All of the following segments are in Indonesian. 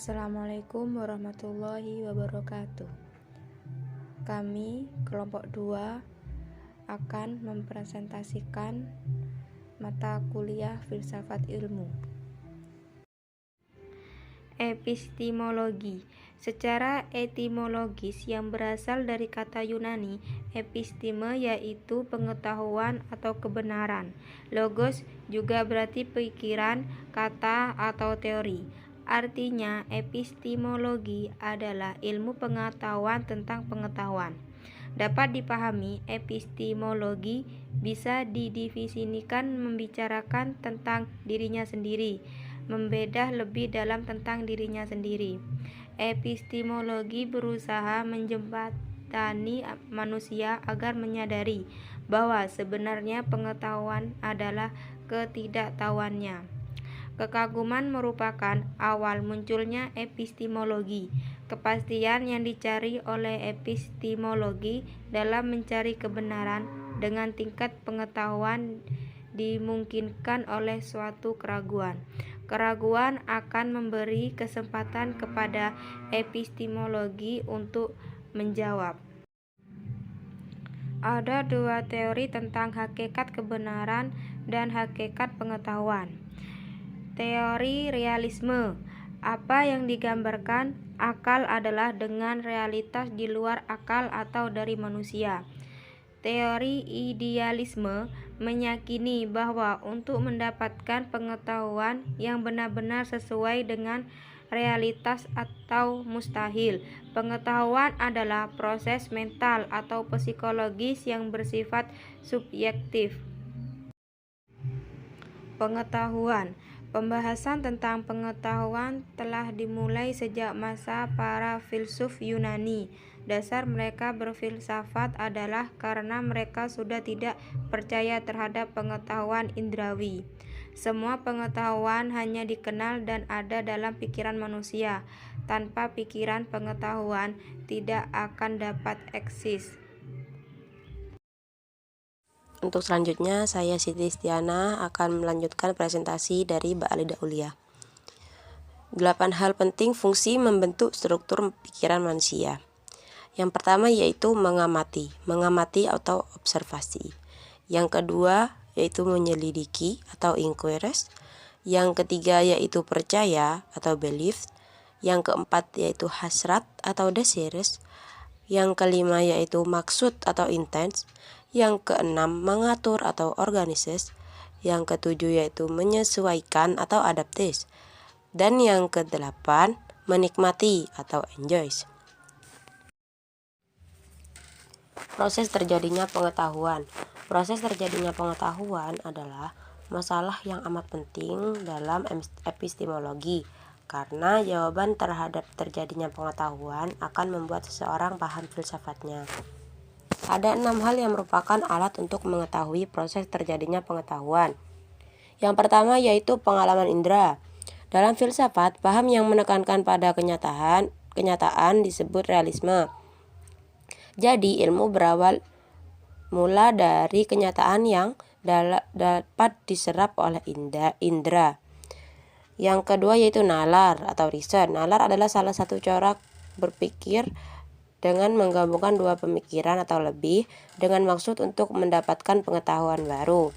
Assalamualaikum warahmatullahi wabarakatuh. Kami kelompok 2 akan mempresentasikan mata kuliah filsafat ilmu. Epistemologi. Secara etimologis yang berasal dari kata Yunani, episteme yaitu pengetahuan atau kebenaran. Logos juga berarti pikiran, kata, atau teori. Artinya, epistemologi adalah ilmu pengetahuan tentang pengetahuan. Dapat dipahami, epistemologi bisa didefinisikan membicarakan tentang dirinya sendiri, membedah lebih dalam tentang dirinya sendiri. Epistemologi berusaha menjembatani manusia agar menyadari bahwa sebenarnya pengetahuan adalah ketidaktahuannya. Kekaguman merupakan awal munculnya epistemologi. Kepastian yang dicari oleh epistemologi dalam mencari kebenaran dengan tingkat pengetahuan dimungkinkan oleh suatu keraguan. Keraguan akan memberi kesempatan kepada epistemologi untuk menjawab. Ada dua teori tentang hakikat kebenaran dan hakikat pengetahuan. Teori realisme. Apa yang digambarkan akal adalah dengan realitas di luar akal atau dari manusia. Teori idealisme meyakini bahwa untuk mendapatkan pengetahuan yang benar-benar sesuai dengan realitas atau mustahil. Pengetahuan adalah proses mental atau psikologis yang bersifat subjektif. Pengetahuan. Pembahasan tentang pengetahuan telah dimulai sejak masa para filsuf Yunani. Dasar mereka berfilsafat adalah karena mereka sudah tidak percaya terhadap pengetahuan indrawi. Semua pengetahuan hanya dikenal dan ada dalam pikiran manusia. Tanpa pikiran, pengetahuan tidak akan dapat eksis. Untuk selanjutnya, saya Siti Stiana akan melanjutkan presentasi dari Mbak Alida Ulia. 8 hal penting fungsi membentuk struktur pikiran manusia. Yang pertama yaitu mengamati atau observasi. Yang kedua yaitu menyelidiki atau inquiries. Yang ketiga yaitu percaya atau belief. Yang keempat yaitu hasrat atau desires. Yang kelima yaitu maksud atau intent. Yang keenam mengatur atau organizes. Yang ketujuh yaitu menyesuaikan atau adaptis. Dan yang kedelapan menikmati atau enjoys. Proses terjadinya pengetahuan. Proses terjadinya pengetahuan adalah masalah yang amat penting dalam epistemologi, karena jawaban terhadap terjadinya pengetahuan akan membuat seseorang paham filsafatnya. Ada 6 hal yang merupakan alat untuk mengetahui proses terjadinya pengetahuan. Yang pertama yaitu pengalaman indera. Dalam filsafat, paham yang menekankan pada kenyataan disebut realisme. Jadi, ilmu berawal mula dari kenyataan yang dapat diserap oleh indera. Yang kedua yaitu nalar atau reason. Nalar adalah salah satu cara berpikir dengan menggabungkan dua pemikiran atau lebih dengan maksud untuk mendapatkan pengetahuan baru.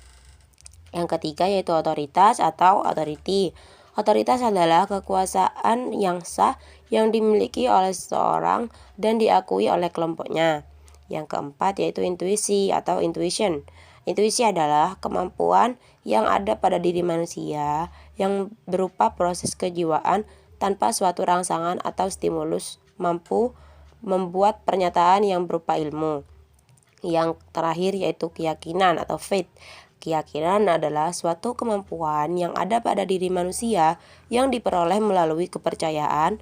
Yang ketiga yaitu otoritas atau authority. Otoritas adalah kekuasaan yang sah yang dimiliki oleh seseorang dan diakui oleh kelompoknya. Yang keempat yaitu intuisi atau intuition. Intuisi adalah kemampuan yang ada pada diri manusia yang berupa proses kejiwaan tanpa suatu rangsangan atau stimulus mampu membuat pernyataan yang berupa ilmu. Yang terakhir yaitu keyakinan atau faith. Keyakinan adalah suatu kemampuan yang ada pada diri manusia yang diperoleh melalui kepercayaan.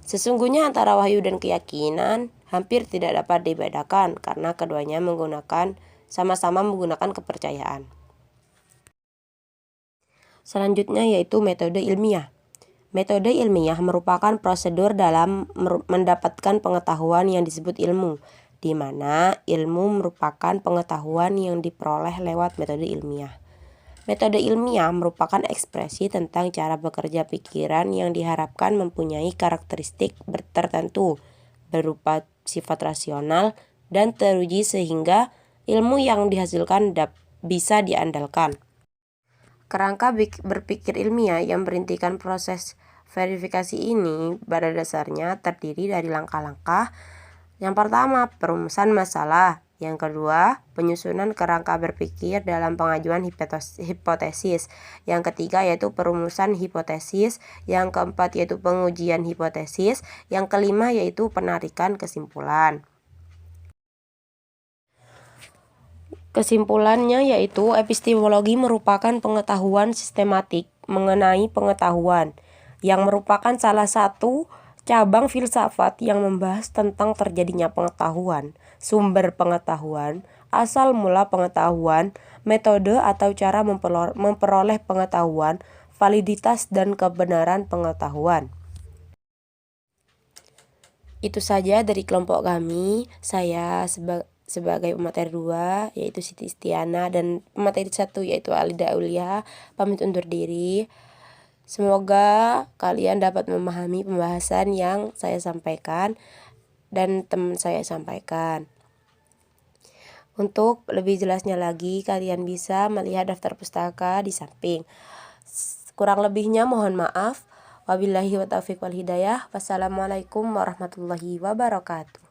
Sesungguhnya antara wahyu dan keyakinan hampir tidak dapat dibedakan karena keduanya sama-sama menggunakan kepercayaan. Selanjutnya yaitu metode ilmiah. Metode ilmiah merupakan prosedur dalam mendapatkan pengetahuan yang disebut ilmu, di mana ilmu merupakan pengetahuan yang diperoleh lewat metode ilmiah. Metode ilmiah merupakan ekspresi tentang cara bekerja pikiran yang diharapkan mempunyai karakteristik tertentu berupa sifat rasional dan teruji sehingga ilmu yang dihasilkan bisa diandalkan. Kerangka berpikir ilmiah yang berintikan proses verifikasi ini pada dasarnya terdiri dari langkah-langkah. Yang pertama, perumusan masalah. Yang kedua, penyusunan kerangka berpikir dalam pengajuan hipotesis. Yang ketiga yaitu perumusan hipotesis. Yang keempat yaitu pengujian hipotesis. Yang kelima yaitu penarikan kesimpulan. Kesimpulannya yaitu epistemologi merupakan pengetahuan sistematik mengenai pengetahuan yang merupakan salah satu cabang filsafat yang membahas tentang terjadinya pengetahuan, sumber pengetahuan, asal mula pengetahuan, metode atau cara memperoleh pengetahuan, validitas dan kebenaran pengetahuan. Itu saja dari kelompok kami. Saya sebagai pemateri 2 yaitu Siti Istiana dan pemateri 1 yaitu Alida Aulia pamit undur diri. Semoga kalian dapat memahami pembahasan yang saya sampaikan dan teman saya sampaikan. Untuk lebih jelasnya lagi, kalian bisa melihat daftar pustaka di samping. Kurang lebihnya mohon maaf. Wabillahi wa taufiq wal hidayah. Wassalamualaikum warahmatullahi wabarakatuh.